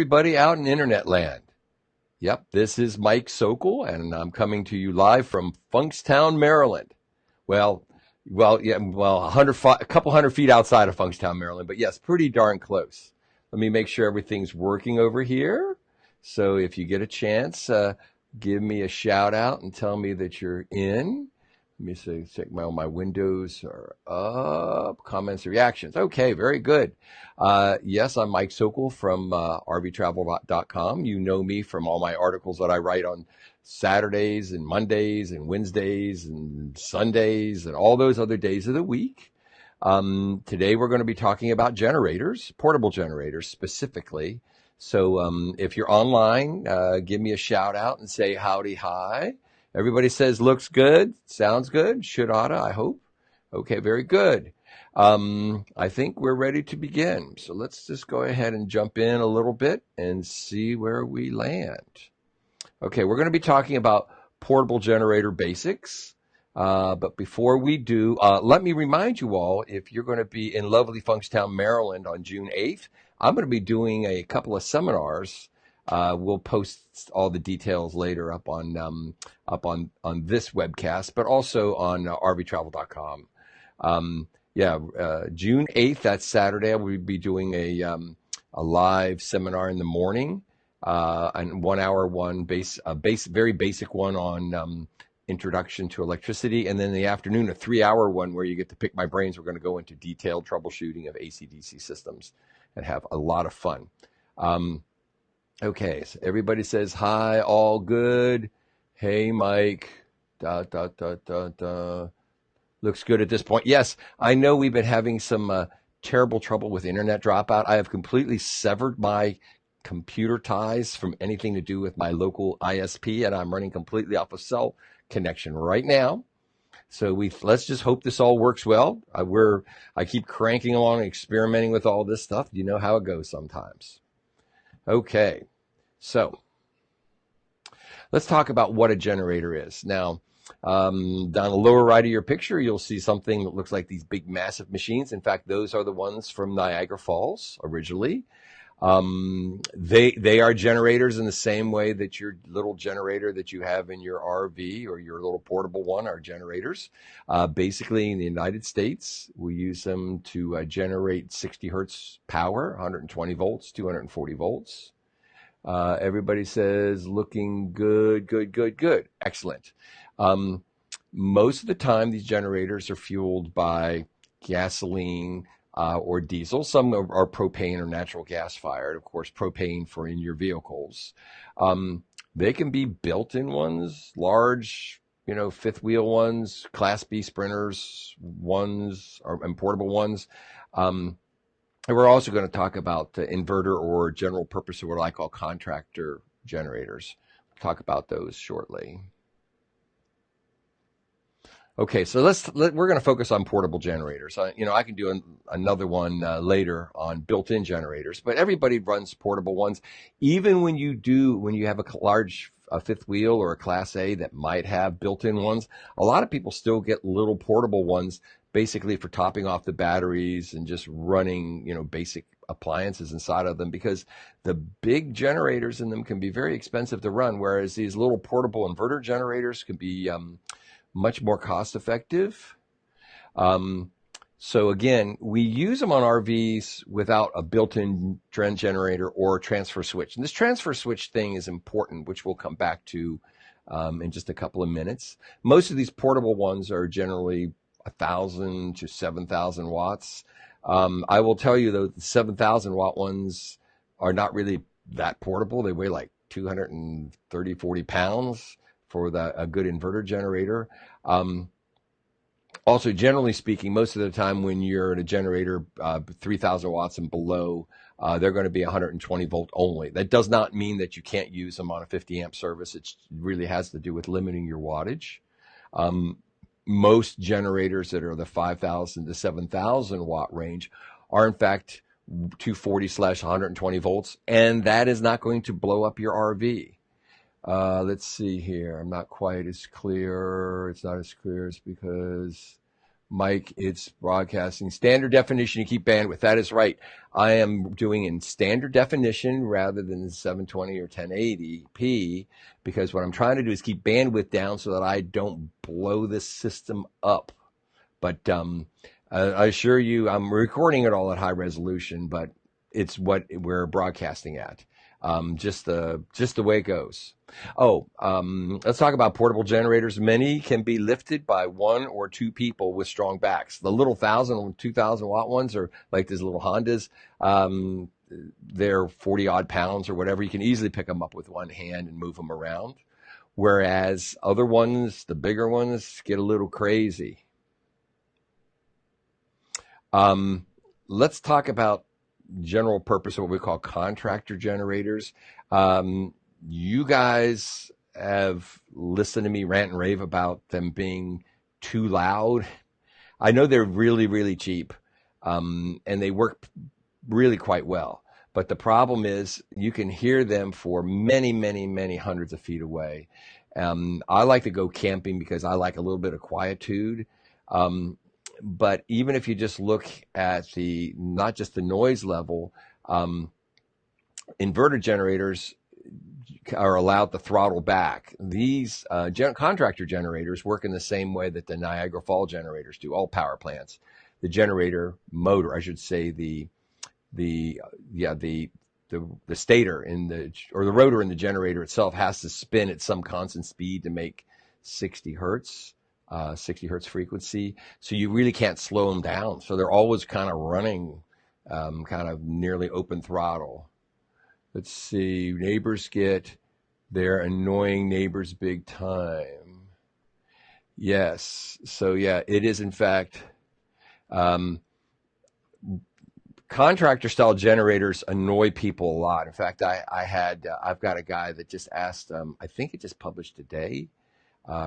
Everybody out in internet land. Yep, this is Mike Sokol, and I'm coming to you live from Funkstown, Maryland. Well, a couple hundred feet outside of Funkstown, Maryland, but yes, pretty darn close. Let me make sure everything's working over here. So if you get a chance, give me a shout out and tell me that you're in. Let me see, check my windows are up, comments and reactions. Okay, very good. Yes, I'm Mike Sokol from rvtravel.com. You know me from all my articles that I write on Saturdays and Mondays and Wednesdays and Sundays and all those other days of the week. Today we're going to be talking about generators, portable generators specifically. So if you're online, give me a shout out and say howdy, hi. Everybody says looks good, sounds good, should, oughta, I hope. Okay, very good. I think we're ready to begin. So let's just go ahead and jump in a little bit and see where we land. Okay, we're going to be talking about portable generator basics. But before we do, let me remind you all, if you're going to be in lovely Funkstown, Maryland on June 8th, I'm going to be doing a couple of seminars. We'll post all the details later up on this webcast, but also on rvtravel.com. June 8th, that's Saturday, we'll be doing a live seminar in the morning, and 1 hour one, very basic one on introduction to electricity, and then in the afternoon, a 3-hour one where you get to pick my brains. We're going to go into detailed troubleshooting of AC/DC systems and have a lot of fun. Okay, so everybody says hi, all good. Hey, Mike. Looks good at this point. Yes, I know we've been having some terrible trouble with internet dropout. I have completely severed my computer ties from anything to do with my local ISP, and I'm running completely off a cell connection right now. So let's just hope this all works well. I keep cranking along, experimenting with all this stuff. You know how it goes sometimes. Okay, so let's talk about what a generator is. Now, down the lower right of your picture, you'll see something that looks like these big, massive machines. In fact, those are the ones from Niagara Falls originally. They are generators in the same way that your little generator that you have in your RV or your little portable one are generators. Basically, in the United States, we use them to generate 60 hertz power, 120 volts, 240 volts. Everybody says looking good, good, good, good. Excellent. Most of the time, these generators are fueled by gasoline, or diesel. Some are propane or natural gas fired. Of course, propane for in your vehicles. They can be built-in ones, large, fifth wheel ones, Class B sprinters ones, and portable ones. And we're also going to talk about inverter or general purpose, or what I call contractor generators. We'll talk about those shortly. Okay, so we're going to focus on portable generators. I can do another one later on built-in generators, but everybody runs portable ones. Even when you have a large fifth wheel or a Class A that might have built-in ones, a lot of people still get little portable ones, basically for topping off the batteries and just running, basic appliances inside of them, because the big generators in them can be very expensive to run, whereas these little portable inverter generators can be much more cost effective. So again, we use them on RVs without a built-in trend generator or transfer switch. And this transfer switch thing is important, which we'll come back to in just a couple of minutes. Most of these portable ones are generally 1,000 to 7,000 watts. I will tell you, though, the 7,000 watt ones are not really that portable. They weigh like 230, 40 pounds for a good inverter generator. Also, generally speaking, most of the time when you're in a generator 3,000 watts and below, they're going to be 120 volt only. That does not mean that you can't use them on a 50 amp service. It really has to do with limiting your wattage. Most generators that are the 5,000 to 7,000 watt range are in fact 240/120 volts, and that is not going to blow up your RV. Let's see here. I'm not quite as clear. It's not as clear. It's because Mike, it's broadcasting. Standard definition, you keep bandwidth. That is right. I am doing in standard definition rather than 720 or 1080p because what I'm trying to do is keep bandwidth down so that I don't blow this system up. But I assure you, I'm recording it all at high resolution, but it's what we're broadcasting at. Just the way it goes. Let's talk about portable generators. Many can be lifted by one or two people with strong backs. The little 1,000, 2,000 watt ones are like these little Hondas. They're 40 odd pounds or whatever. You can easily pick them up with one hand and move them around. Whereas other ones, the bigger ones, get a little crazy. Let's talk about general purpose, what we call contractor generators. You guys have listened to me rant and rave about them being too loud. I know they're really, really cheap, and they work really quite well. But the problem is you can hear them for many, many, many hundreds of feet away. I like to go camping because I like a little bit of quietude. But even if you just look at not just the noise level, inverter generators are allowed to throttle back. These contractor generators work in the same way that the Niagara Falls generators do, all power plants. The generator motor, I should say, the stator or the rotor in the generator itself has to spin at some constant speed to make 60 hertz. 60 hertz frequency, so you really can't slow them down. So they're always kind of running, kind of nearly open throttle. Let's see, they're annoying neighbors big time. Yes, so yeah, it is in fact, contractor style generators annoy people a lot. In fact, I've got a guy that just asked, I think it just published today,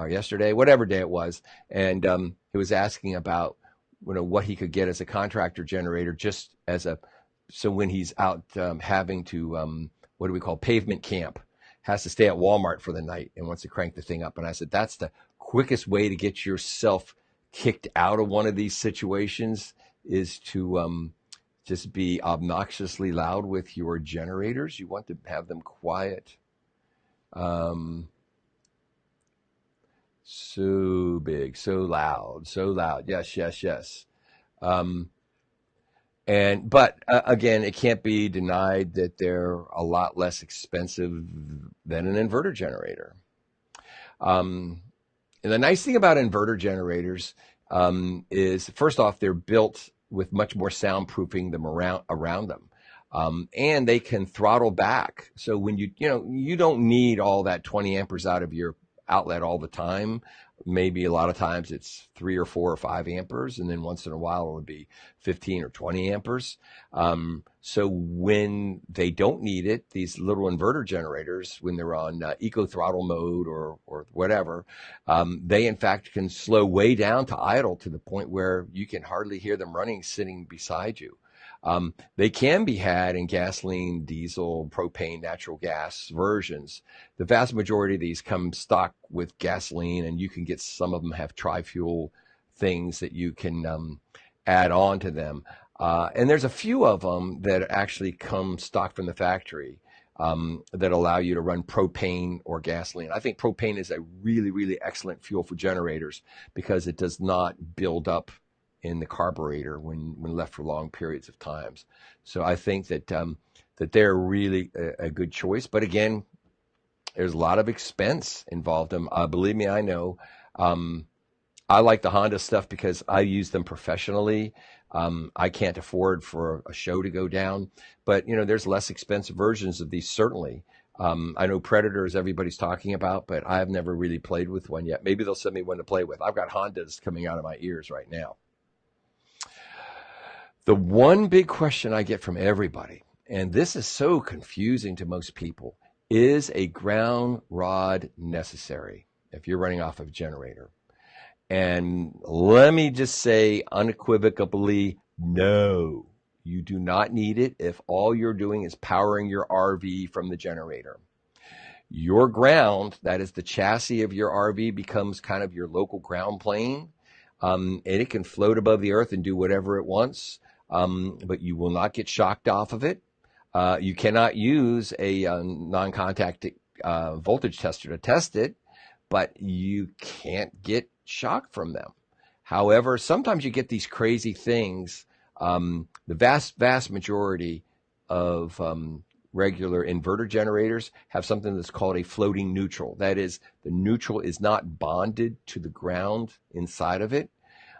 yesterday, whatever day it was, and he was asking about what he could get as a contractor generator, just so when he's out having to what do we call pavement camp, has to stay at Walmart for the night and wants to crank the thing up. And I said that's the quickest way to get yourself kicked out of one of these situations is to just be obnoxiously loud with your generators. You want to have them quiet. So big, so loud. Yes. But again, it can't be denied that they're a lot less expensive than an inverter generator. And the nice thing about inverter generators is, first off, they're built with much more soundproofing them around them. And they can throttle back. So when you don't need all that 20 amperes out of your outlet all the time. Maybe a lot of times it's 3 or 4 or 5 amperes, and then once in a while it would be 15 or 20 amperes. So when they don't need it, these little inverter generators, when they're on eco throttle mode or whatever, they in fact can slow way down to idle to the point where you can hardly hear them running sitting beside you. They can be had in gasoline, diesel, propane, natural gas versions. The vast majority of these come stock with gasoline, and you can get some of them have tri-fuel things that you can add on to them. And there's a few of them that actually come stock from the factory that allow you to run propane or gasoline. I think propane is a really, really excellent fuel for generators because it does not build up in the carburetor when left for long periods of times. So I think that they're really a good choice. But again, there's a lot of expense involved in them. Believe me, I know. I like the Honda stuff because I use them professionally. I can't afford for a show to go down. But, there's less expensive versions of these, certainly. I know Predators everybody's talking about, but I've never really played with one yet. Maybe they'll send me one to play with. I've got Hondas coming out of my ears right now. The one big question I get from everybody, and this is so confusing to most people, is a ground rod necessary if you're running off of a generator? And let me just say unequivocally, no, you do not need it if all you're doing is powering your RV from the generator. Your ground, that is the chassis of your RV, becomes kind of your local ground plane. and it can float above the earth and do whatever it wants, but you will not get shocked off of it. You cannot use a non-contact voltage tester to test it, but you can't get shock from them. However, sometimes you get these crazy things. The vast majority of regular inverter generators have something that's called a floating neutral. That is, the neutral is not bonded to the ground inside of it.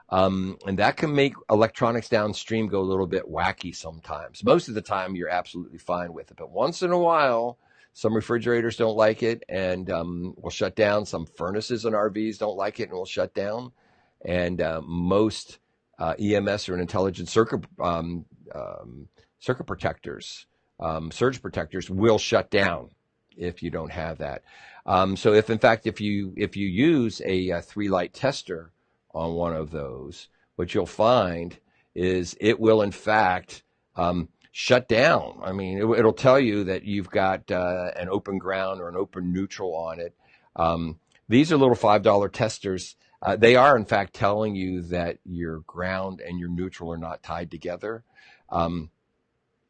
And that can make electronics downstream go a little bit wacky sometimes. Most of the time, you're absolutely fine with it. But once in a while, some refrigerators don't like it and will shut down. Some furnaces and RVs don't like it and will shut down. And most EMS or intelligent circuit protectors, surge protectors will shut down if you don't have that. So if in fact if you use a 3-light tester on one of those, what you'll find is it will in fact shut down. I mean, it'll tell you that you've got an open ground or an open neutral on it. These are little $5 testers. They are in fact telling you that your ground and your neutral are not tied together.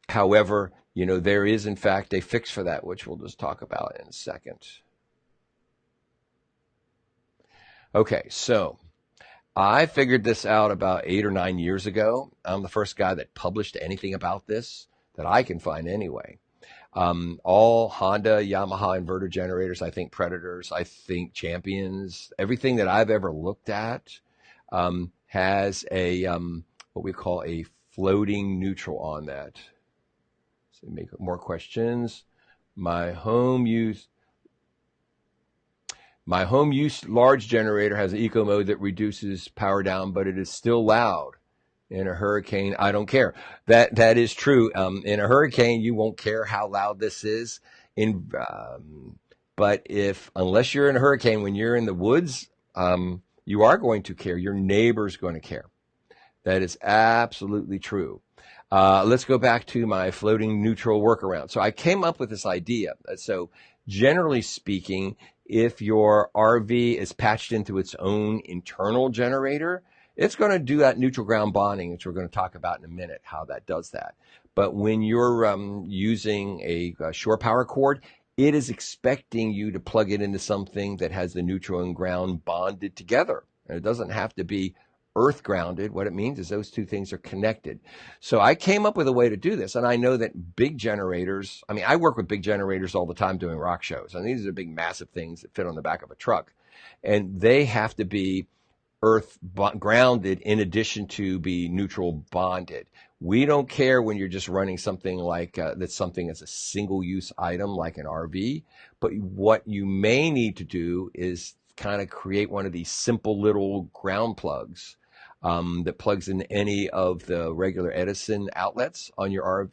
However, there is in fact a fix for that, which we'll just talk about in a second. Okay, so I figured this out about 8 or 9 years ago. I'm the first guy that published anything about this that I can find anyway. All Honda, Yamaha inverter generators, I think Predators, I think Champions, everything that I've ever looked at has a what we call a floating neutral on that. So make more questions. My home use large generator has an eco mode that reduces power down, but it is still loud. In a hurricane, I don't care. That is true. In a hurricane, you won't care how loud this is. But unless you're in a hurricane, when you're in the woods, you are going to care. Your neighbor's going to care. That is absolutely true. Let's go back to my floating neutral workaround. So I came up with this idea. So generally speaking, if your RV is patched into its own internal generator, it's going to do that neutral ground bonding, which we're going to talk about in a minute, how that does that. But when you're using a shore power cord, it is expecting you to plug it into something that has the neutral and ground bonded together. And it doesn't have to be earth grounded. What it means is those two things are connected. So I came up with a way to do this. And I know that big generators, I work with big generators all the time doing rock shows. And these are big, massive things that fit on the back of a truck. And they have to be earth grounded in addition to be neutral bonded. We don't care when you're just running something like that's something as a single use item like an RV, but what you may need to do is kind of create one of these simple little ground plugs that plugs in any of the regular Edison outlets on your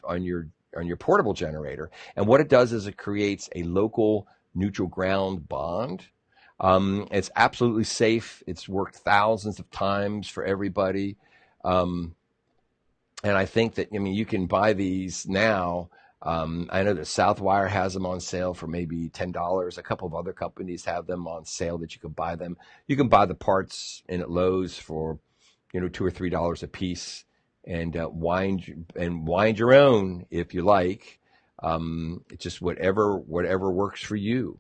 portable generator. And what it does is it creates a local neutral ground bond. It's absolutely safe. It's worked thousands of times for everybody. And I think that, you can buy these now. I know that Southwire has them on sale for maybe $10. A couple of other companies have them on sale that you can buy them. You can buy the parts in at Lowe's for, $2 or $3 a piece and wind your own if you like. It's just whatever works for you.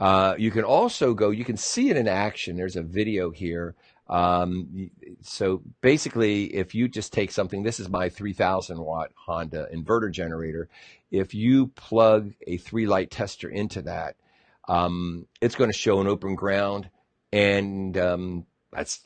You can also you can see it in action. There's a video here. So basically, if you just take something, this is my 3,000 watt Honda inverter generator. If you plug a 3-light tester into that, it's going to show an open ground, and that's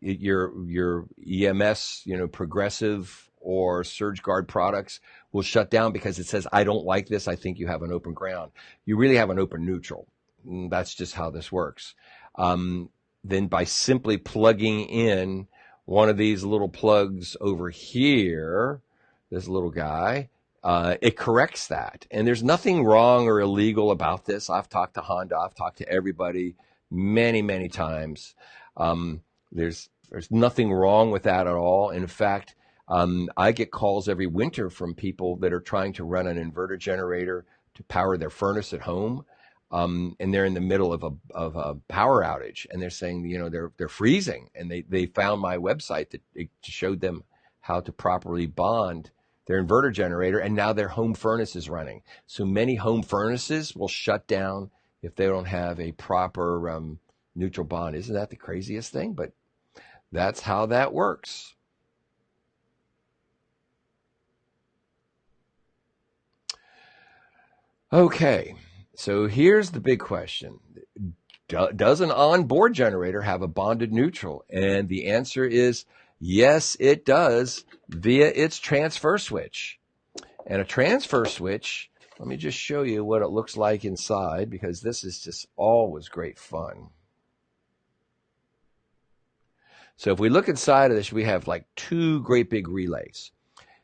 your EMS, Progressive or Surge Guard products will shut down because it says, I don't like this. I think you have an open ground. You really have an open neutral. That's just how this works. Then by simply plugging in one of these little plugs over here, this little guy, it corrects that. And there's nothing wrong or illegal about this. I've talked to Honda. I've talked to everybody many, many times. There's nothing wrong with that at all. In fact, I get calls every winter from people that are trying to run an inverter generator to power their furnace at home. and they're in the middle of a power outage, and they're saying, they're freezing, and they found my website that it showed them how to properly bond their inverter generator, and now their home furnace is running. So many home furnaces will shut down if they don't have a proper neutral bond. Isn't that the craziest thing? But that's how that works. Okay, so here's the big question. Does an onboard generator have a bonded neutral? And the answer is yes, it does, via its transfer switch. And a transfer switch, let me just show you what it looks like inside, because this is just always great fun. So if we look inside of this, we have like two great big relays.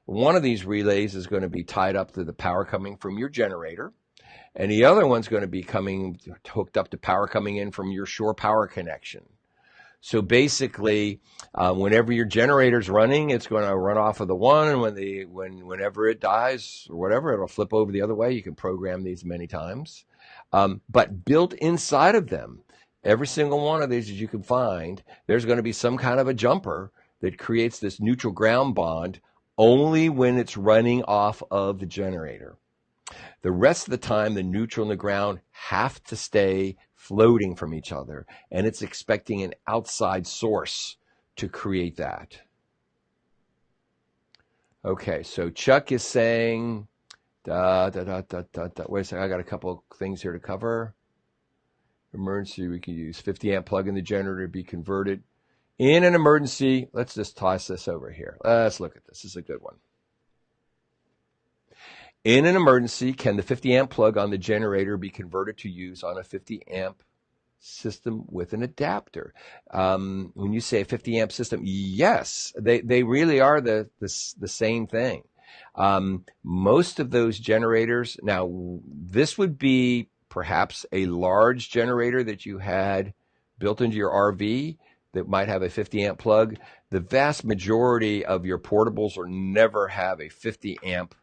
One of these relays is going to be tied up to the power coming from your generator, and the other one's going to be hooked up to power coming in from your shore power connection. So basically, whenever your generator's running, it's going to run off of the one, and whenever it dies or whatever, it'll flip over the other way. You can program these many times. But built inside of them, every single one of these that you can find, there's going to be some kind of a jumper that creates this neutral ground bond only when it's running off of the generator. The rest of the time, the neutral and the ground have to stay floating from each other, and it's expecting an outside source to create that. Okay, so Chuck is saying, wait a second, I got a couple of things here to cover. Emergency, we can use 50 amp plug in the generator to be converted. In an emergency, let's just toss this over here. Let's look at this. This is a good one. In an emergency, can the 50 amp plug on the generator be converted to use on a 50 amp system with an adapter? When you say a 50 amp system, yes, they really are the same thing. Most of those generators, now this would be perhaps a large generator that you had built into your RV that might have a 50 amp plug. The vast majority of your portables will never have a 50 amp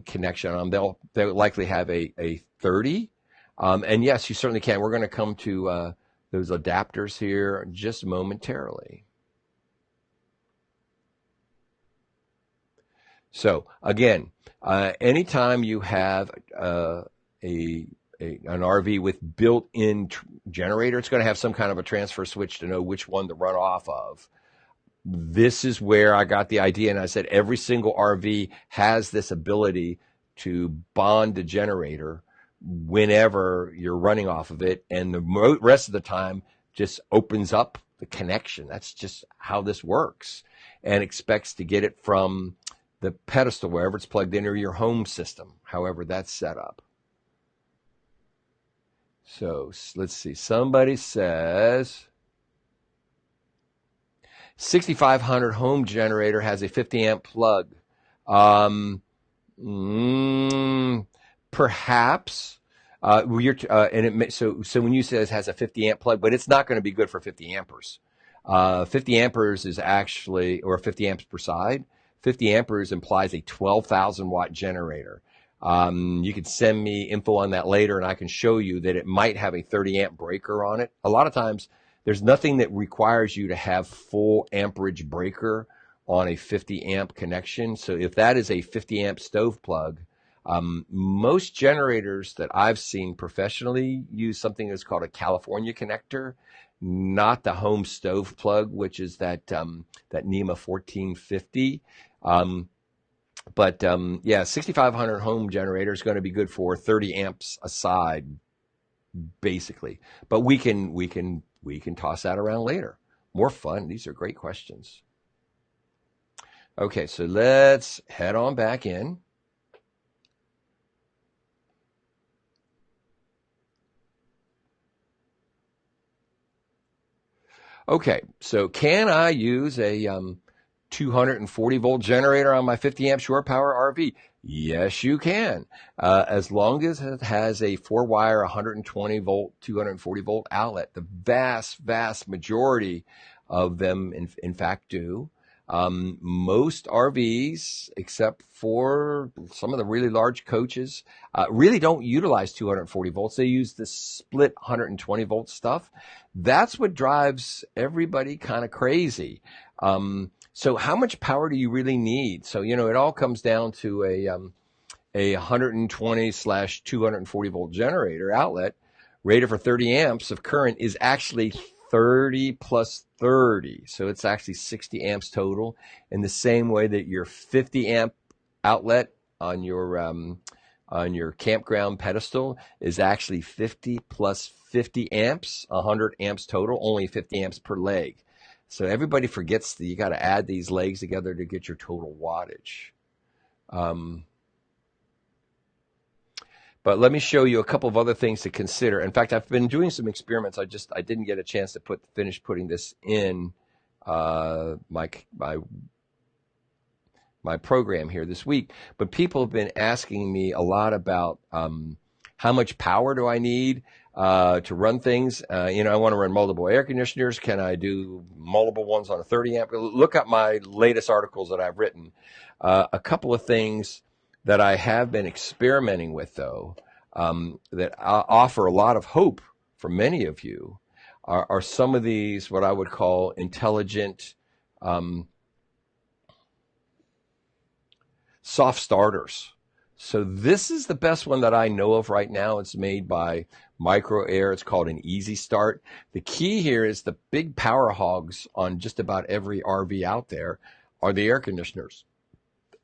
connection on them. They'll likely have a 30. And yes, you certainly can. We're going to come to those adapters here just momentarily. So again, anytime you have an RV with built-in generator, it's going to have some kind of a transfer switch to know which one to run off of. This is where I got the idea, and I said every single RV has this ability to bond the generator whenever you're running off of it, and the rest of the time just opens up the connection. That's just how this works, and expects to get it from the pedestal, wherever it's plugged in, or your home system, however that's set up. So let's see. Somebody says 6500 home generator has a 50 amp plug. Perhaps. So when you say it has a 50 amp plug, but it's not going to be good for 50 amperes. 50 amperes is actually, or 50 amps per side. 50 amperes implies a 12,000 watt generator. You can send me info on that later, and I can show you that it might have a 30 amp breaker on it. A lot of times, there's nothing that requires you to have full amperage breaker on a 50 amp connection. So if that is a 50 amp stove plug, most generators that I've seen professionally use something that's called a California connector, not the home stove plug, which is that NEMA 1450. But 6500 home generator is going to be good for 30 amps a side, basically. But we can toss that around later. More fun. These are great questions. Okay, so let's head on back in. Okay, so can I use a 240 volt generator on my 50 amp shore power RV? Yes, you can, as long as it has a 4-wire 120 volt, 240 volt outlet. The vast majority of them, in fact, do. Most RVs, except for some of the really large coaches, really don't utilize 240 volts. They use the split 120 volt stuff. That's what drives everybody kind of crazy. So how much power do you really need? So, it all comes down to a 120/240 volt generator outlet rated for 30 amps of current is actually 30 plus 30. So it's actually 60 amps total, in the same way that your 50 amp outlet on your campground pedestal is actually 50 plus 50 amps, 100 amps total, only 50 amps per leg. So everybody forgets that you got to add these legs together to get your total wattage. But let me show you a couple of other things to consider. In fact, I've been doing some experiments. I didn't get a chance to finish putting this in my program here this week. But people have been asking me a lot about how much power do I need to run things. I want to run multiple air conditioners. Can I do multiple ones on a 30 amp? Look at my latest articles that I've written. A couple of things that I have been experimenting with, though, that offer a lot of hope for many of you, are some of these, what I would call intelligent soft starters. So this is the best one that I know of right now. It's made by Micro Air. It's called an Easy Start. The key here is the big power hogs on just about every RV out there are the air conditioners.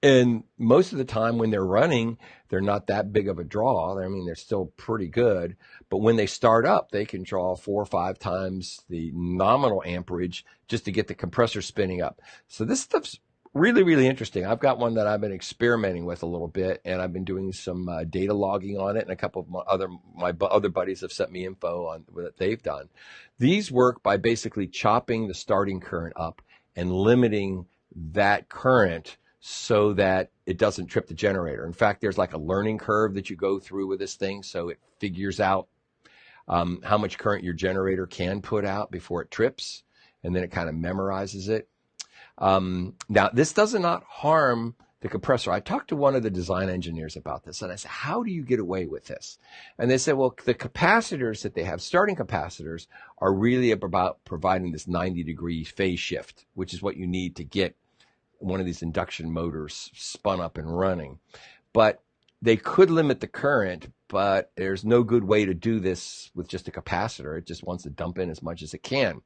And most of the time when they're running, they're not that big of a draw. I mean, they're still pretty good. But when they start up, they can draw 4 or 5 times the nominal amperage just to get the compressor spinning up. So this stuff's really, really interesting. I've got one that I've been experimenting with a little bit, and I've been doing some data logging on it, and a couple of my other buddies have sent me info on what they've done. These work by basically chopping the starting current up and limiting that current so that it doesn't trip the generator. In fact, there's like a learning curve that you go through with this thing, so it figures out how much current your generator can put out before it trips, and then it kind of memorizes it. Now, this does not harm the compressor. I talked to one of the design engineers about this, and I said, how do you get away with this? And they said, well, the capacitors that they have, starting capacitors, are really about providing this 90-degree phase shift, which is what you need to get one of these induction motors spun up and running. But they could limit the current, but there's no good way to do this with just a capacitor. It just wants to dump in as much as it can.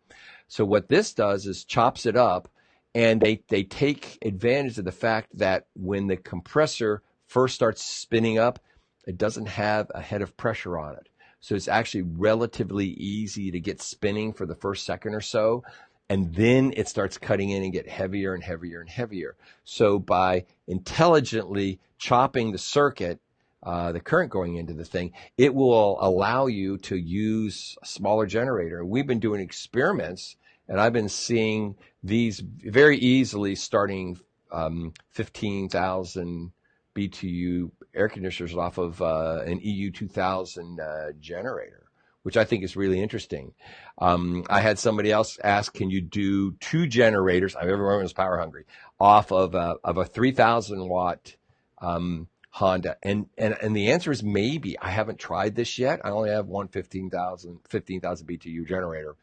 So what this does is chops it up, and they take advantage of the fact that when the compressor first starts spinning up, it doesn't have a head of pressure on it. So it's actually relatively easy to get spinning for the first second or so. And then it starts cutting in and get heavier and heavier and heavier. So by intelligently chopping the circuit, the current going into the thing, it will allow you to use a smaller generator. We've been doing experiments, and I've been seeing these very easily starting 15,000 BTU air conditioners off of an EU 2000 generator, which I think is really interesting. I had somebody else ask, can you do 2 generators? Everyone was power hungry, off of a 3,000 watt Honda. And the answer is maybe. I haven't tried this yet. I only have one 15,000 BTU generator.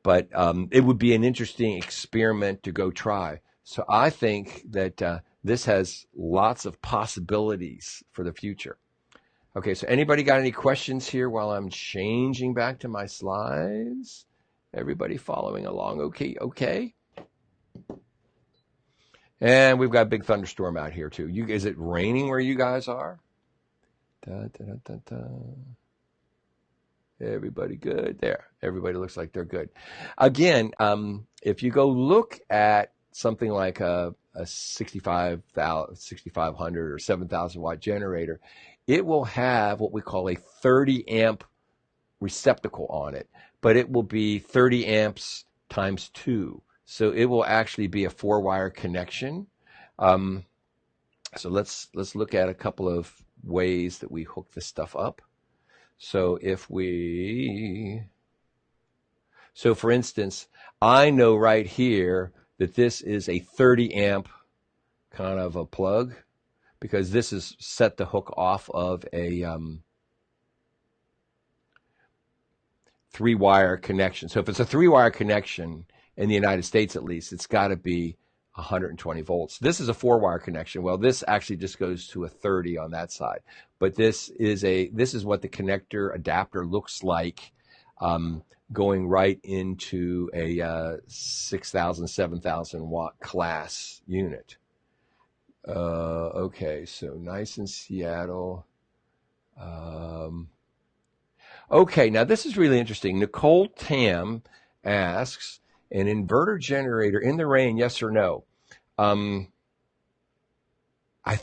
But it would be an interesting experiment to go try. So I think that this has lots of possibilities for the future. Okay, so anybody got any questions here while I'm changing back to my slides? Everybody following along? Okay. And we've got a big thunderstorm out here too. Is it raining where you guys are? Everybody good? There. Everybody looks like they're good. Again, if you go look at something like a 6,500 or 7,000 watt generator, it will have what we call a 30 amp receptacle on it, but it will be 30 amps times 2. So it will actually be a 4-wire connection. So let's look at a couple of ways that we hook this stuff up. So for instance, I know right here that this is a 30 amp kind of a plug, because this is set to hook off of a 3-wire connection. So if it's a 3-wire connection in the United States, at least, it's got to be 120 volts. This is a 4-wire connection. Well, this actually just goes to a 30 on that side. But this is what the connector adapter looks like, going right into a 6,000, 7,000 watt class unit. Okay, so nice in Seattle. Okay, now this is really interesting. Nicole Tam asks, an inverter generator in the rain, yes or no? I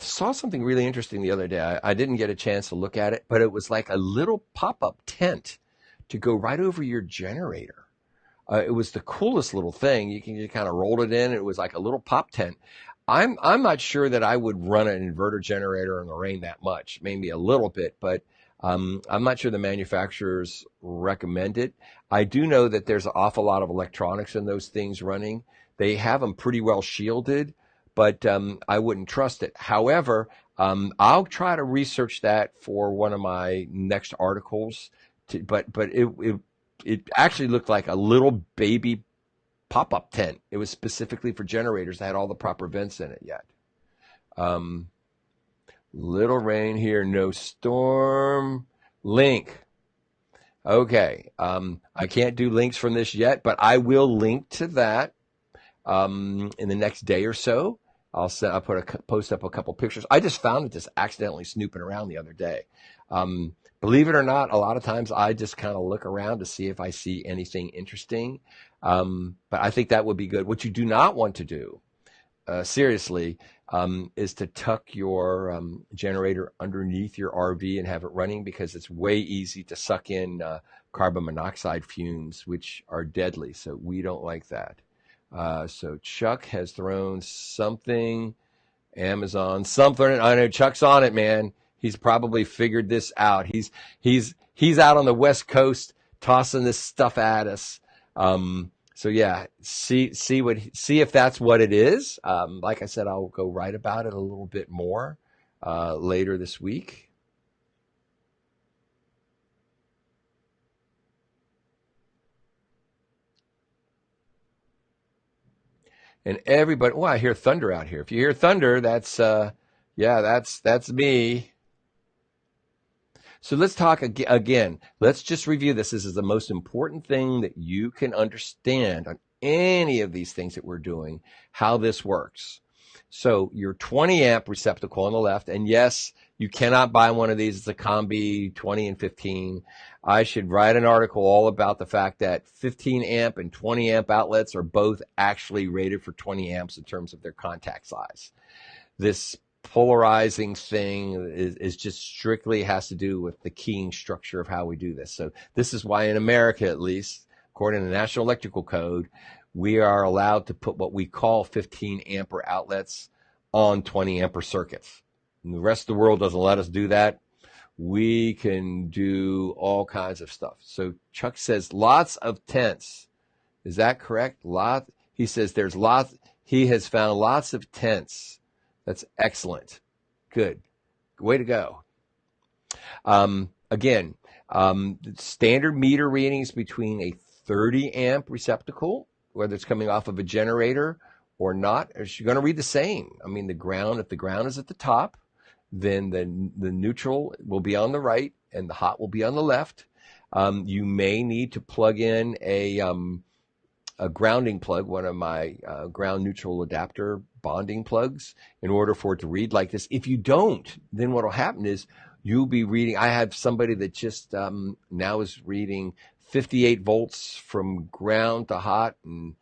saw something really interesting the other day. I didn't get a chance to look at it, but it was like a little pop-up tent to go right over your generator. It was the coolest little thing. You kind of rolled it in. It was like a little pop tent. I'm not sure that I would run an inverter generator in the rain that much. Maybe a little bit, but I'm not sure the manufacturers recommend it. I do know that there's an awful lot of electronics in those things running. They have them pretty well shielded, but I wouldn't trust it. However, I'll try to research that for one of my next articles. But it actually looked like a little baby pop-up tent. It was specifically for generators that had all the proper vents in it yet. Little rain here, no storm. Link. Okay. I can't do links from this yet, but I will link to that in the next day or so. I'll post up a couple pictures. I just found it just accidentally snooping around the other day. Believe it or not, a lot of times I just kind of look around to see if I see anything interesting. But I think that would be good. What you do not want to do, seriously, is to tuck your generator underneath your RV and have it running, because it's way easy to suck in carbon monoxide fumes, which are deadly. So we don't like that. So Chuck has thrown something, Amazon, something. I know Chuck's on it, man. He's probably figured this out. He's out on the West Coast tossing this stuff at us. So yeah, see if that's what it is. Like I said, I'll go write about it a little bit more later this week. And everybody, I hear thunder out here. If you hear thunder, that's that's me. So let's talk again. Let's just review this. This is the most important thing that you can understand on any of these things that we're doing, how this works. So your 20 amp receptacle on the left, and yes, you cannot buy one of these. It's a combi 20 and 15. I should write an article all about the fact that 15 amp and 20 amp outlets are both actually rated for 20 amps in terms of their contact size. This polarizing thing is just strictly has to do with the keying structure of how we do this. So this is why in America, at least, according to the National Electrical Code, we are allowed to put what we call 15 ampere outlets on 20 ampere circuits. And the rest of the world doesn't let us do that. We can do all kinds of stuff. So Chuck says lots of tents. Is that correct? He says there's lots. He has found lots of tents. That's excellent. Good. Way to go. Again, standard meter readings between a 30 amp receptacle, whether it's coming off of a generator or not, you're going to read the same. I mean, if the ground is at the top, then the neutral will be on the right and the hot will be on the left. You may need to plug in a grounding plug, one of my ground neutral adapter bonding plugs, in order for it to read like this. If you don't, then what will happen is you'll be reading. I have somebody that just now is reading 58 volts from ground to hot and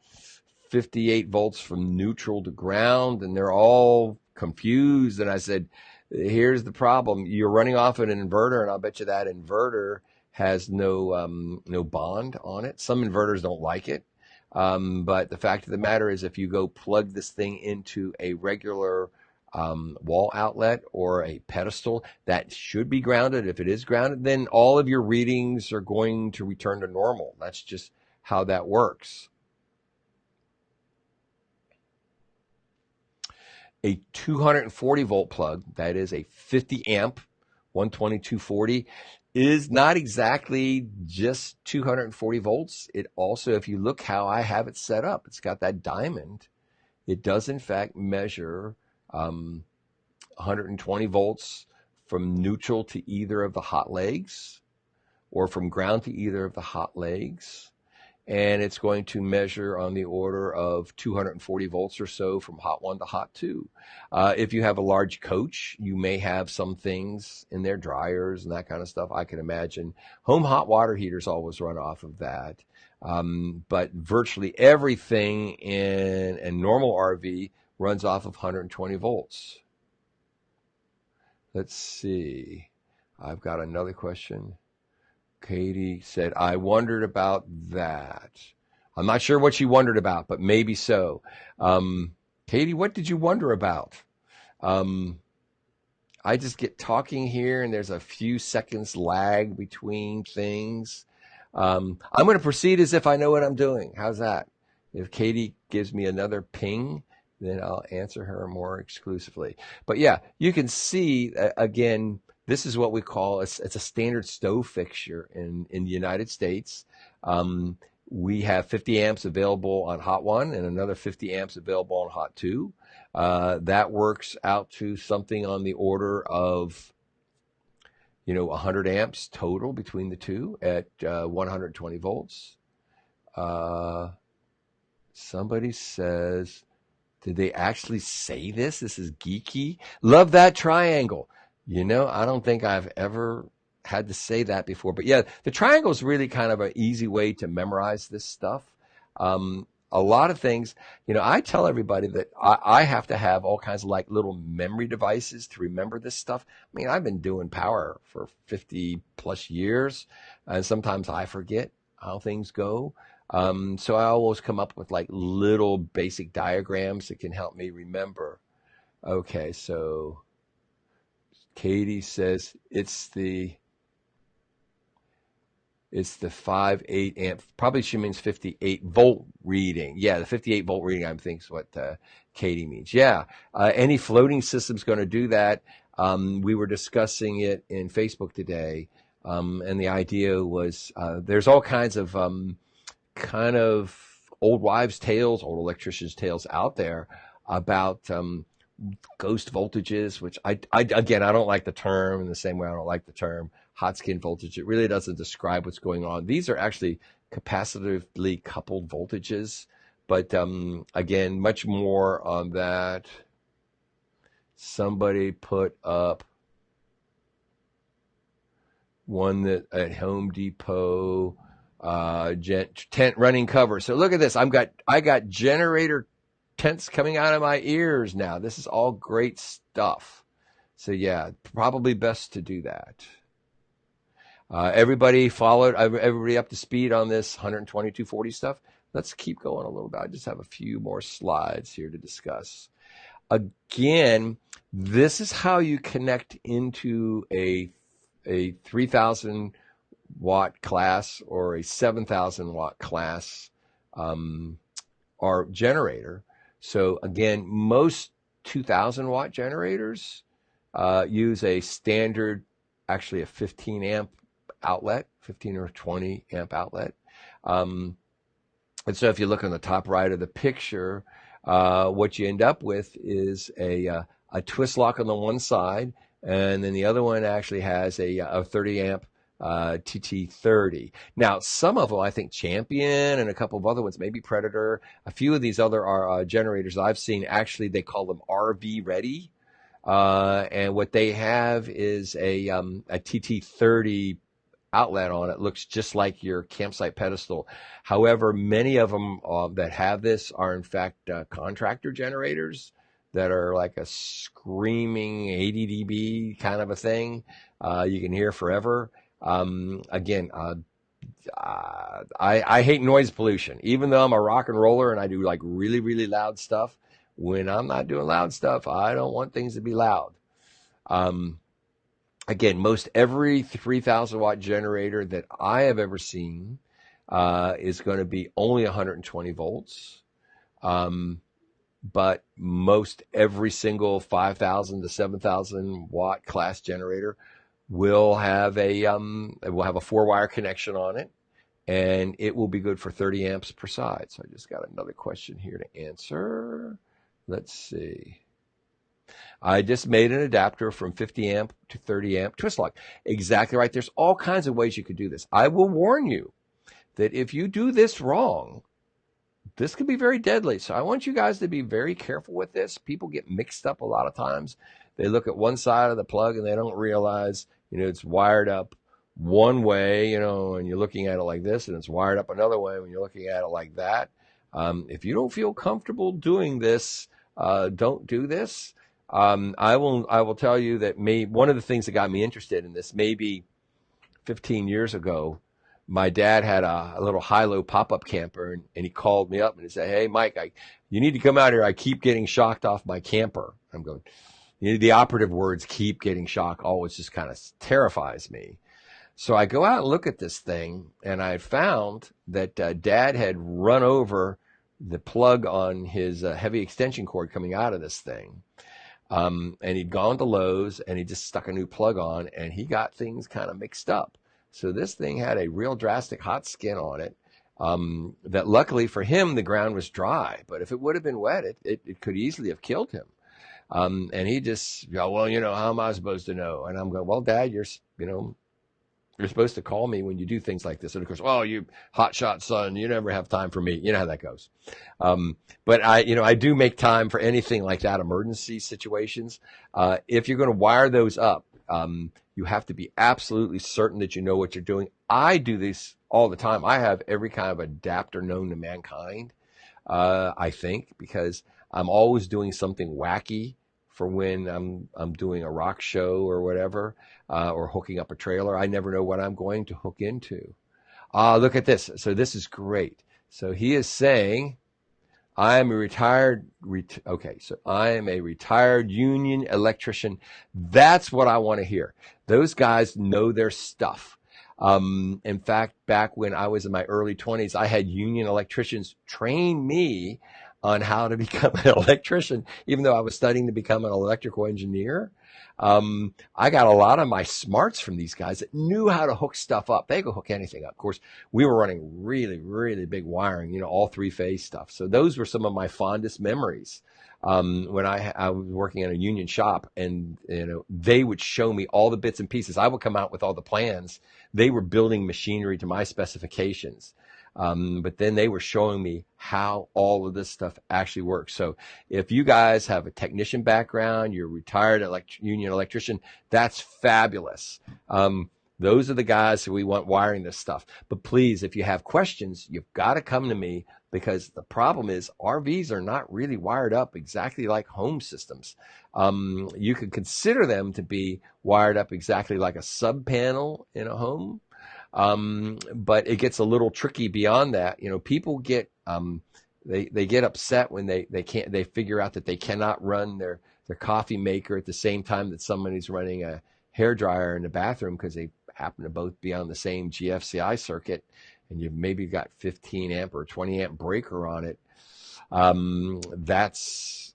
58 volts from neutral to ground, and they're all confused. And I said, here's the problem. You're running off an inverter, and I'll bet you that inverter has no bond on it. Some inverters don't like it. But the fact of the matter is, if you go plug this thing into a regular wall outlet or a pedestal, that should be grounded. If it is grounded, then all of your readings are going to return to normal. That's just how that works. a 240 volt plug, that is a 50 amp 120 240, is not exactly just 240 volts. It also, if you look how I have it set up, it's got that diamond. It does in fact measure 120 volts from neutral to either of the hot legs, or from ground to either of the hot legs. And it's going to measure on the order of 240 volts or so from hot 1 to hot 2. If you have a large coach, you may have some things in their dryers and that kind of stuff. I can imagine home hot water heaters always run off of that. But virtually everything in a normal RV runs off of 120 volts. Let's see. I've got another question. Katie said, I wondered about that. I'm not sure what she wondered about, but maybe so. Katie, what did you wonder about? I just get talking here, and there's a few seconds lag between things. I'm going to proceed as if I know what I'm doing. How's that? If Katie gives me another ping, then I'll answer her more exclusively. But yeah, you can see, again, this is what we call, it's a standard stove fixture in the United States. We have 50 amps available on hot 1 and another 50 amps available on hot 2. That works out to something on the order of, 100 amps total between the two at 120 volts. Somebody says, did they actually say this? This is geeky. Love that triangle. I don't think I've ever had to say that before. But yeah, the triangle is really kind of an easy way to memorize this stuff. A lot of things, I tell everybody that I have to have all kinds of like little memory devices to remember this stuff. I mean, I've been doing power for 50 plus years, and sometimes I forget how things go. So I always come up with like little basic diagrams that can help me remember. Okay, so Katie says it's the 5.8 amp. Probably she means 58 volt reading. Yeah, the 58 volt reading, I think, is what Katie means. Yeah, any floating system's going to do that. We were discussing it in Facebook today, and the idea was there's all kinds of kind of old wives' tales, old electricians' tales out there about ghost voltages, which I again, I don't like the term in the same way I don't like the term hot skin voltage. It really doesn't describe what's going on. These are actually capacitively coupled voltages, but again, much more on that. Somebody put up one that at Home Depot, tent running cover. So look at this. I got generator tents coming out of my ears now. This is all great stuff. So yeah, probably best to do that. Everybody followed, everybody up to speed on this 120, 240 stuff. Let's keep going a little bit. I just have a few more slides here to discuss. Again, this is how you connect into a 3,000 watt class or a 7,000 watt class or generator. So again, most 2,000 watt generators use a standard, actually a 15 amp outlet, 15 or 20 amp outlet. And so if you look on the top right of the picture, what you end up with is a twist lock on the one side, and then the other one actually has a 30 amp TT30. Now, some of them, I think Champion and a couple of other ones, maybe Predator, a few of these other generators I've seen, actually they call them RV ready. And what they have is a TT30 outlet on it. Looks just like your campsite pedestal. However, many of them that have this are in fact Contractor generators that are like a screaming 80 dB kind of a thing. You can hear forever. Again, I hate noise pollution. Even though I'm a rock and roller and I do like really, really loud stuff, when I'm not doing loud stuff, I don't want things to be loud. Again, most every 3,000 watt generator that I have ever seen is going to be only 120 volts. but most every single 5,000 to 7,000 watt class generator will have a 4-wire connection on it, and it will be good for 30 amps per side. So I just got another question here to answer. Let's see. I just made an adapter from 50 amp to 30 amp twist lock. Exactly right. There's all kinds of ways you could do this. I will warn you that if you do this wrong, this could be very deadly. So I want you guys to be very careful with this. People get mixed up a lot of times. They look at one side of the plug and they don't realize, it's wired up one way, and you're looking at it like this, and it's wired up another way when you're looking at it like that. If you don't feel comfortable doing this, don't do this. I will tell you that one of the things that got me interested in this, maybe 15 years ago, my dad had a little high-low pop-up camper, and he called me up and he said, "Hey, Mike, you need to come out here. I keep getting shocked off my camper." I'm going, the operative words, "keep getting shocked," always just kind of terrifies me. So I go out and look at this thing, and I found that Dad had run over the plug on his heavy extension cord coming out of this thing. And he'd gone to Lowe's, and he just stuck a new plug on, and he got things kind of mixed up. So this thing had a real drastic hot skin on it, that luckily for him, the ground was dry. But if it would have been wet, it could easily have killed him. And he just, "Well, how am I supposed to know?" And I'm going, "Well, Dad, you're supposed to call me when you do things like this." And of course, "Oh, you hotshot son, you never have time for me." You know how that goes. But I do make time for anything like that, emergency situations. If you're going to wire those up, you have to be absolutely certain that you know what you're doing. I do this all the time. I have every kind of adapter known to mankind, I think, because I'm always doing something wacky for when I'm doing a rock show or whatever, or hooking up a trailer. I never know what I'm going to hook into. Look at this. So this is great. So he is saying, I am a retired union electrician. That's what I want to hear. Those guys know their stuff. In fact, back when I was in my early 20s, I had union electricians train me on how to become an electrician, even though I was studying to become an electrical engineer. I got a lot of my smarts from these guys that knew how to hook stuff up. They could hook anything up. Of course, we were running really, really big wiring, all 3-phase stuff. So those were some of my fondest memories. When I was working in a union shop, and they would show me all the bits and pieces. I would come out with all the plans. They were building machinery to my specifications. But then they were showing me how all of this stuff actually works. So if you guys have a technician background, you're a retired union electrician, that's fabulous. Those are the guys who we want wiring this stuff. But please, if you have questions, you've got to come to me, because the problem is RVs are not really wired up exactly like home systems. You could consider them to be wired up exactly like a sub panel in a home. But it gets a little tricky beyond that. People get, they get upset when they figure out that they cannot run their coffee maker at the same time that somebody's running a hair dryer in the bathroom, because they happen to both be on the same GFCI circuit, and you've maybe got 15 amp or 20 amp breaker on it. That's,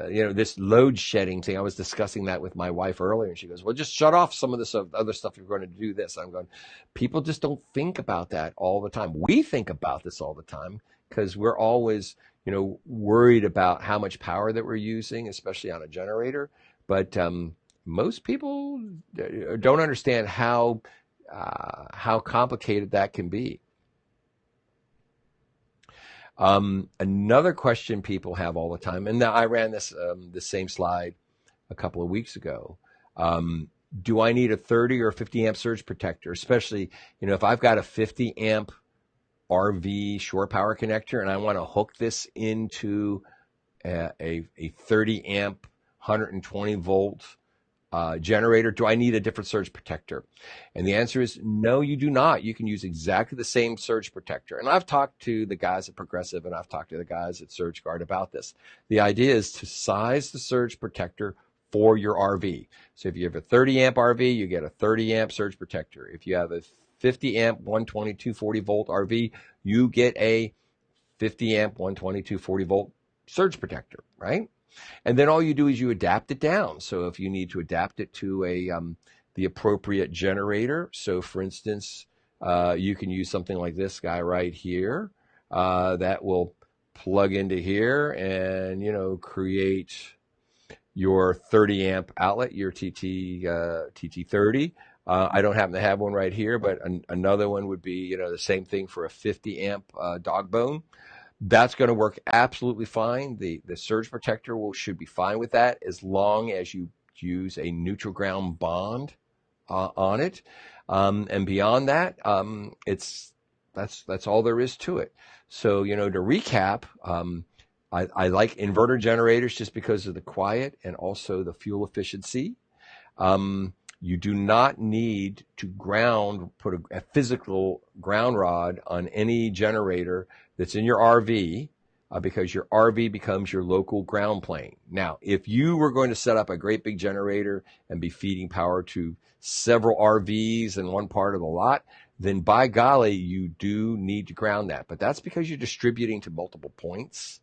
this load shedding thing. I was discussing that with my wife earlier, and she goes, "Well, just shut off some of this other stuff. You're going to do this." I'm going, people just don't think about that all the time. We think about this all the time because we're always, worried about how much power that we're using, especially on a generator. But most people don't understand how complicated that can be. Another question people have all the time, and now I ran this the same slide a couple of weeks ago. Do I need a 30 or 50 amp surge protector? Especially, if I've got a 50 amp RV shore power connector and I want to hook this into a 30 amp 120 volt generator, do I need a different surge protector? And the answer is no, you do not. You can use exactly the same surge protector. And I've talked to the guys at Progressive, and I've talked to the guys at SurgeGuard about this. The idea is to size the surge protector for your RV. So if you have a 30 amp RV, you get a 30 amp surge protector. If you have a 50 amp 120 240 volt RV, you get a 50 amp 120 240 volt surge protector, right? And then all you do is you adapt it down. So if you need to adapt it to the appropriate generator, so for instance, you can use something like this guy right here that will plug into here and, create your 30 amp outlet, your TT30. I don't happen to have one right here, but another one would be, the same thing for a 50 amp dog bone. That's going to work absolutely fine. The surge protector should be fine with that as long as you use a neutral ground bond on it. And beyond that, that's all there is to it. So, to recap, I like inverter generators just because of the quiet and also the fuel efficiency. You do not need to put a physical ground rod on any generator that's in your RV because your RV becomes your local ground plane. Now, if you were going to set up a great big generator and be feeding power to several RVs in one part of the lot, then by golly, you do need to ground that. But that's because you're distributing to multiple points.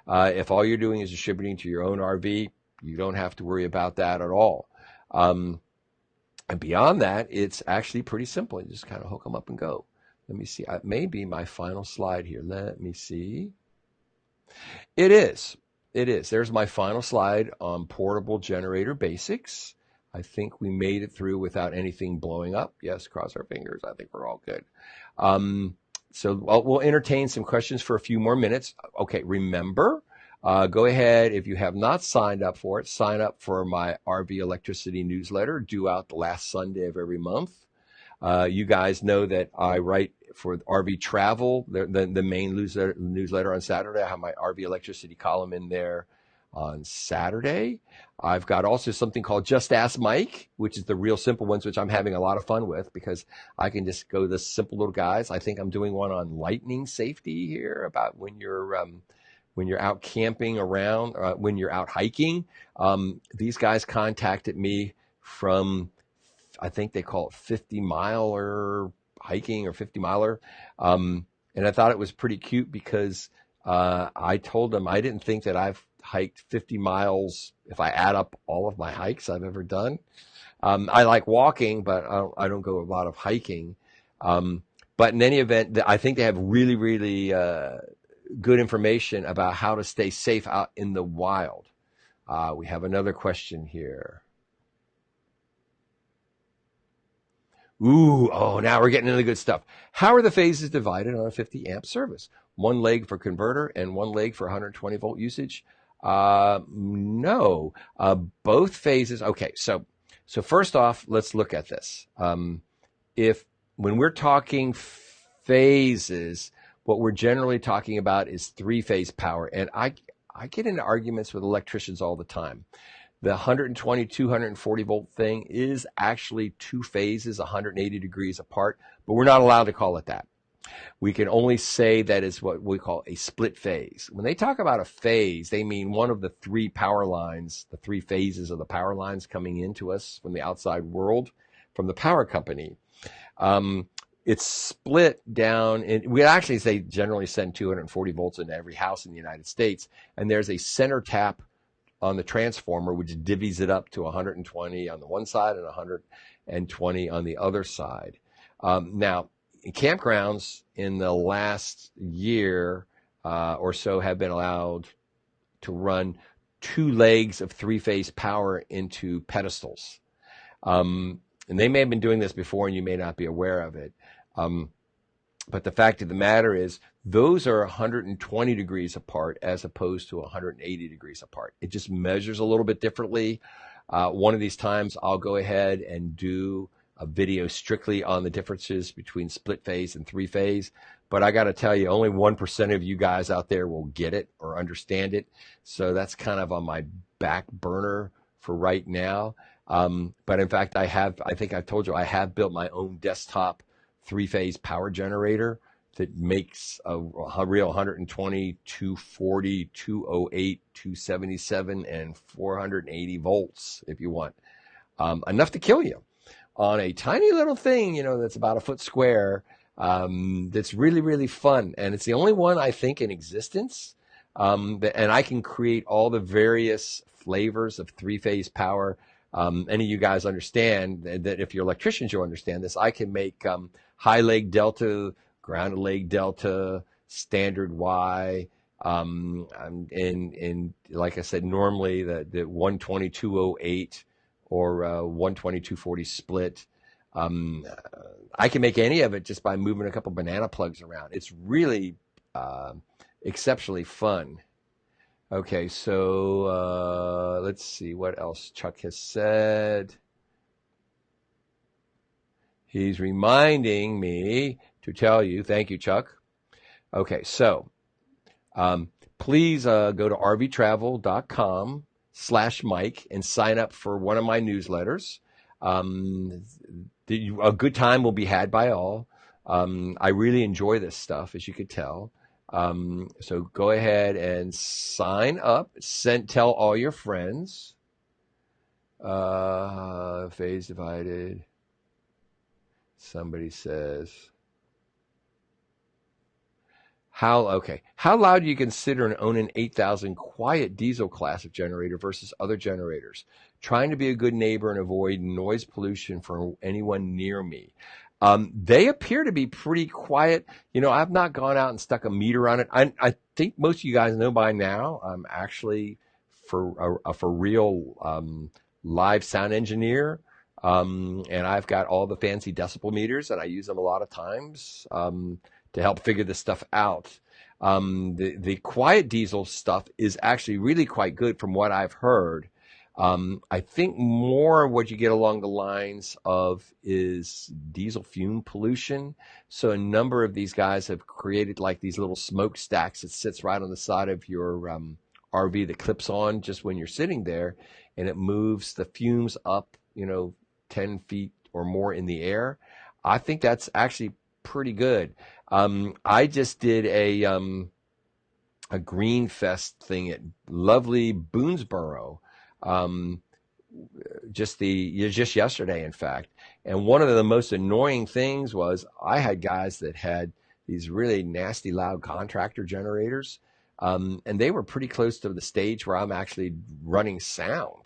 If all you're doing is distributing to your own RV, you don't have to worry about that at all. And beyond that, it's actually pretty simple. You just kind of hook them up and go. Let me see. It may be my final slide here. Let me see. It is. There's my final slide on portable generator basics. I think we made it through without anything blowing up. Yes, cross our fingers. I think we're all good. So we'll entertain some questions for a few more minutes. Okay, remember, go ahead. If you have not signed up for it, sign up for my RV Electricity newsletter due out the last Sunday of every month. You guys know that I write for RV Travel, the main newsletter on Saturday. I have my RV Electricity column in there on Saturday. I've got also something called Just Ask Mike, which is the real simple ones, which I'm having a lot of fun with because I can just go this simple little guys. I think I'm doing one on lightning safety here about when you're out camping around, when you're out hiking. These guys contacted me from, I think they call it 50-miler hiking or 50-miler. And I thought it was pretty cute because I told them I didn't think that I've hiked 50 miles if I add up all of my hikes I've ever done. I like walking, but I don't go a lot of hiking. But in any event, I think they have really, really good information about how to stay safe out in the wild. We have another question here. Now we're getting into the good stuff. How are the phases divided on a 50 amp service? One leg for converter and one leg for 120 volt usage? No, both phases. Okay. So first off, let's look at this. When we're talking phases, what we're generally talking about is three-phase power. And I get into arguments with electricians all the time. The 120, 240 volt thing is actually two phases, 180 degrees apart, but we're not allowed to call it that. We can only say that is what we call a split phase. When they talk about a phase, they mean one of the three power lines, the three phases of the power lines coming into us from the outside world, from the power company. It's split down, and we actually say generally send 240 volts into every house in the United States, and there's a center tap on the transformer, which divvies it up to 120 on the one side and 120 on the other side. Now, campgrounds in the last year or so have been allowed to run two legs of three-phase power into pedestals. And they may have been doing this before, and you may not be aware of it. But the fact of the matter is, those are 120 degrees apart as opposed to 180 degrees apart. It just measures a little bit differently. One of these times, I'll go ahead and do a video strictly on the differences between split phase and three phase. But I got to tell you, only 1% of you guys out there will get it or understand it. So that's kind of on my back burner for right now. But in fact, I think I've told you, I have built my own desktop three-phase power generator that makes a real 120, 240, 208, 277, and 480 volts if you want. Enough to kill you on a tiny little thing, that's about a foot square. That's really, really fun. And it's the only one I think in existence And I can create all the various flavors of three-phase power. Any of you guys understand that if you're electricians, you'll understand this. I can make high leg delta, ground leg delta, standard Y. And like I said, normally the 12208 or 12240 split. I can make any of it just by moving a couple banana plugs around. It's really exceptionally fun. Okay, so let's see what else Chuck has said. He's reminding me to tell you, thank you, Chuck. Okay, so please go to rvtravel.com/Mike and sign up for one of my newsletters. A good time will be had by all. I really enjoy this stuff, as you could tell. So go ahead and sign up. Tell all your friends. Phase divided. Somebody says, how loud do you consider an Onan 8000 quiet diesel classic generator versus other generators? Trying to be a good neighbor and avoid noise pollution for anyone near me. They appear to be pretty quiet. I've not gone out and stuck a meter on it. I think most of you guys know by now I'm actually for real live sound engineer. And I've got all the fancy decibel meters, and I use them a lot of times to help figure this stuff out. The quiet diesel stuff is actually really quite good from what I've heard. I think more what you get along the lines of is diesel fume pollution. So a number of these guys have created like these little smokestacks that sits right on the side of your RV that clips on just when you're sitting there, and it moves the fumes up, 10 feet or more in the air. I think that's actually pretty good. I just did a green fest thing at lovely Boonesboro. Just yesterday, in fact. And one of the most annoying things was I had guys that had these really nasty loud Contractor generators. And they were pretty close to the stage where I'm actually running sound.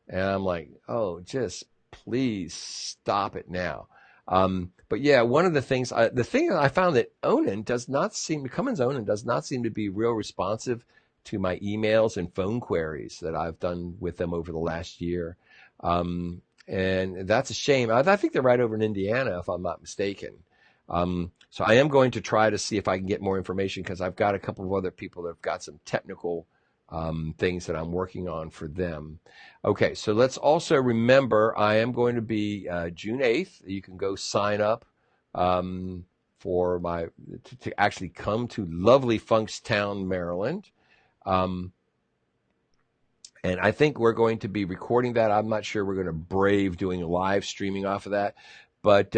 And I'm like, oh, just please stop it now. But yeah, one of the things, the thing that I found that Cummins Onan does not seem to be real responsive to my emails and phone queries that I've done with them over the last year. And that's a shame. I think they're right over in Indiana, if I'm not mistaken. So I am going to try to see if I can get more information, because I've got a couple of other people that have got some technical things that I'm working on for them. Okay, so let's also remember I am going to be June 8th. You can go sign up for to actually come to lovely Funkstown, Maryland. And I think we're going to be recording that. I'm not sure we're going to brave doing live streaming off of that. But,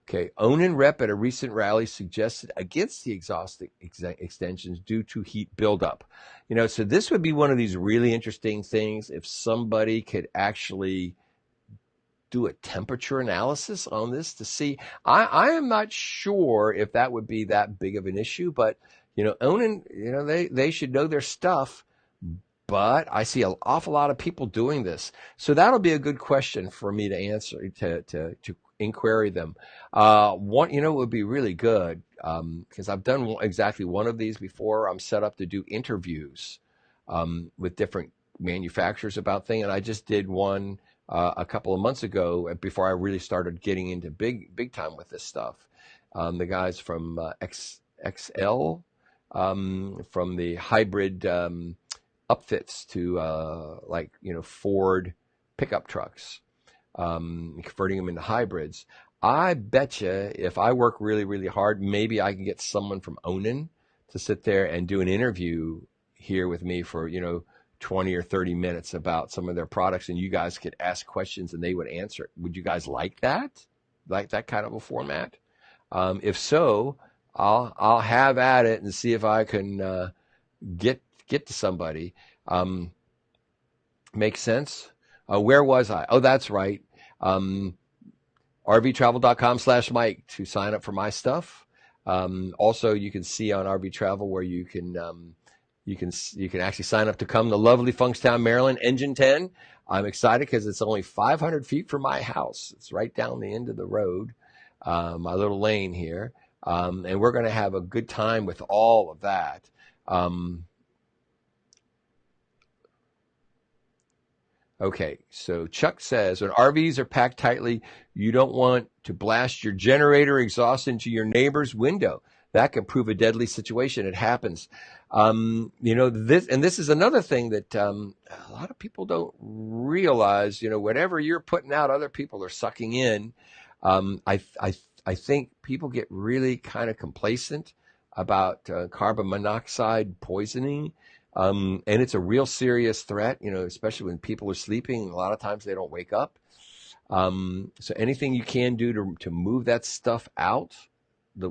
okay, Onan rep at a recent rally suggested against the exhaust extensions due to heat buildup. So this would be one of these really interesting things if somebody could actually do a temperature analysis on this to see. I am not sure if that would be that big of an issue, but Onan, they should know their stuff, but I see an awful lot of people doing this. So that'll be a good question for me to answer, to inquiry them. One, would be really good, because I've done exactly one of these before. I'm set up to do interviews with different manufacturers about things, and I just did one a couple of months ago before I really started getting into big time with this stuff. The guys from XL, from the hybrid upfits to Ford pickup trucks, converting them into hybrids. I bet you if I work really, really hard, maybe I can get someone from Onan to sit there and do an interview here with me for 20 or 30 minutes about some of their products, and you guys could ask questions and they would answer it. Would you guys like that? Like that kind of a format? If so, I'll have at it and see if I can get to somebody. Make sense? Where was I? Oh, that's right. rvtravel.com/Mike to sign up for my stuff. Also, you can see on RV Travel where you can actually sign up to come to lovely Funkstown, Maryland, Engine 10. I'm excited because it's only 500 feet from my house. It's right down the end of the road, my little lane here. And we're going to have a good time with all of that. Okay, so Chuck says, when RVs are packed tightly, you don't want to blast your generator exhaust into your neighbor's window. That can prove a deadly situation. It happens. This is another thing that a lot of people don't realize. Whatever you're putting out, other people are sucking in. I think people get really kind of complacent about carbon monoxide poisoning. And it's a real serious threat, especially when people are sleeping. A lot of times they don't wake up. So anything you can do to move that stuff out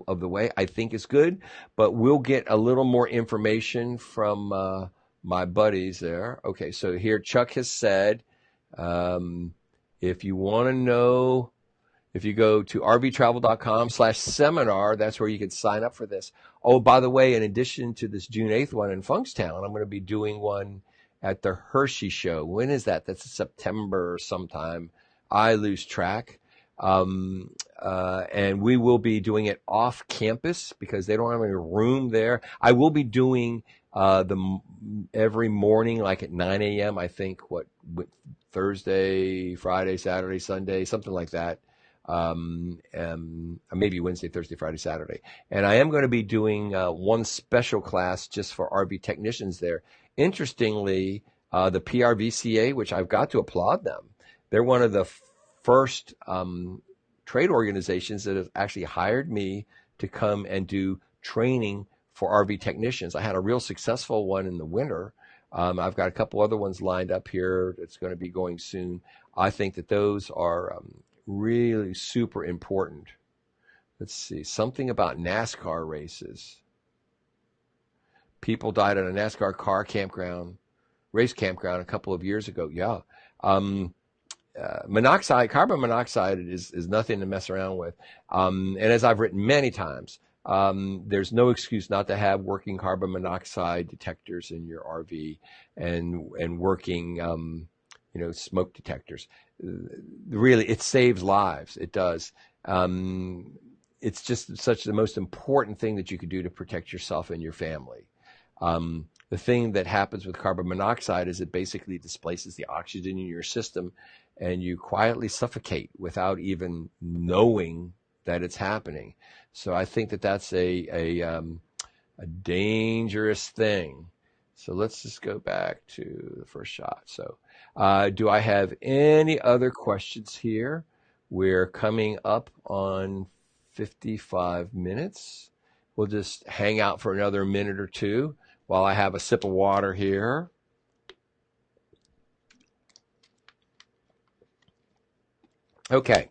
of the way, I think is good. But we'll get a little more information from my buddies there. Okay, so here Chuck has said, if you want to know, if you go to rvtravel.com/seminar, that's where you can sign up for this. Oh, by the way, in addition to this June 8th one in Funkstown, I'm going to be doing one at the Hershey Show. When is that? That's September sometime. I lose track. And we will be doing it off campus because they don't have any room there. I will be doing every morning, like at 9 a.m., I think, Thursday, Friday, Saturday, Sunday, something like that. Maybe Wednesday, Thursday, Friday, Saturday. And I am going to be doing one special class just for RV technicians there. Interestingly, the PRVCA, which I've got to applaud them, they're one of the first trade organizations that have actually hired me to come and do training for RV technicians. I had a real successful one in the winter. I've got a couple other ones lined up here that's going to be going soon. I think that those are really super important. Let's see, something about NASCAR races. People died at a NASCAR race campground a couple of years ago. Yeah. Carbon monoxide is nothing to mess around with. And as I've written many times, there's no excuse not to have working carbon monoxide detectors in your RV and working, smoke detectors. Really, it saves lives. It does. It's just such the most important thing that you could do to protect yourself and your family. The thing that happens with carbon monoxide is it basically displaces the oxygen in your system and you quietly suffocate without even knowing that it's happening. So I think that that's a dangerous thing. So let's just go back to the first shot. So do I have any other questions here? We're coming up on 55 minutes. We'll just hang out for another minute or two while I have a sip of water here. Okay,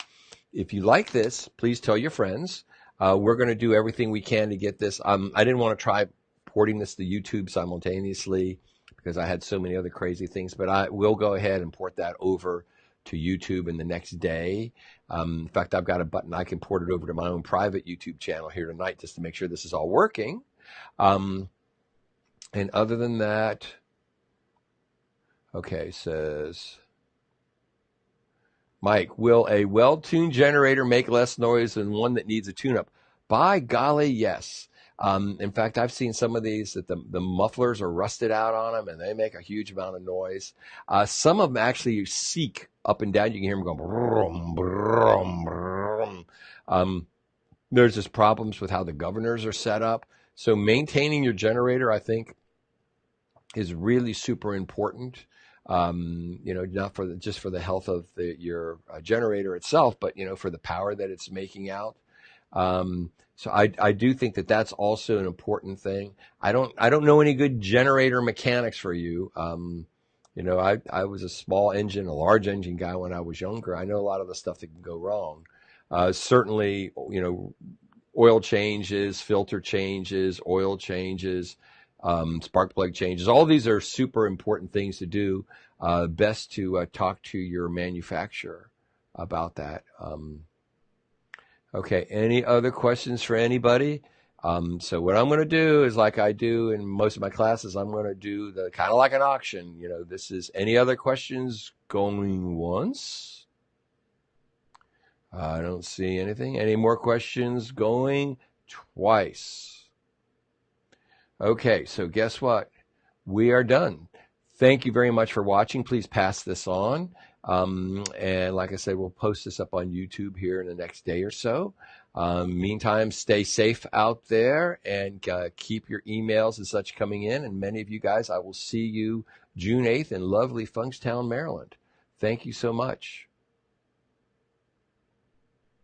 if you like this, please tell your friends. We're going to do everything we can to get this. I didn't want to try porting this to YouTube simultaneously because I had so many other crazy things, but I will go ahead and port that over to YouTube in the next day. In fact, I've got a button. I can port it over to my own private YouTube channel here tonight just to make sure this is all working. And other than that, okay, says Mike, will a well-tuned generator make less noise than one that needs a tune-up? By golly, yes. In fact, I've seen some of these that the mufflers are rusted out on them and they make a huge amount of noise. Some of them actually seek up and down. You can hear them going brum, brum, brum. There's just problems with how the governors are set up. So maintaining your generator, I think, is really super important. Not just for the health of your generator itself, but for the power that it's making out. So I do think that that's also an important thing. I don't know any good generator mechanics for you. I was a a large engine guy when I was younger. I know a lot of the stuff that can go wrong. Certainly, oil changes, filter changes, oil changes, spark plug changes. All these are super important things to do. Best to talk to your manufacturer about that. Okay, any other questions for anybody? So what I'm going to do is like I do in most of my classes, I'm going to do the kind of like an auction. You know, this is any other questions going once? I don't see anything. Any more questions going twice? Okay, so guess what? We are done. Thank you very much for watching. Please pass this on. And like I said, we'll post this up on YouTube here in the next day or so. Meantime, stay safe out there and keep your emails and such coming in. And many of you guys, I will see you June 8th in lovely Funkstown, Maryland. Thank you so much.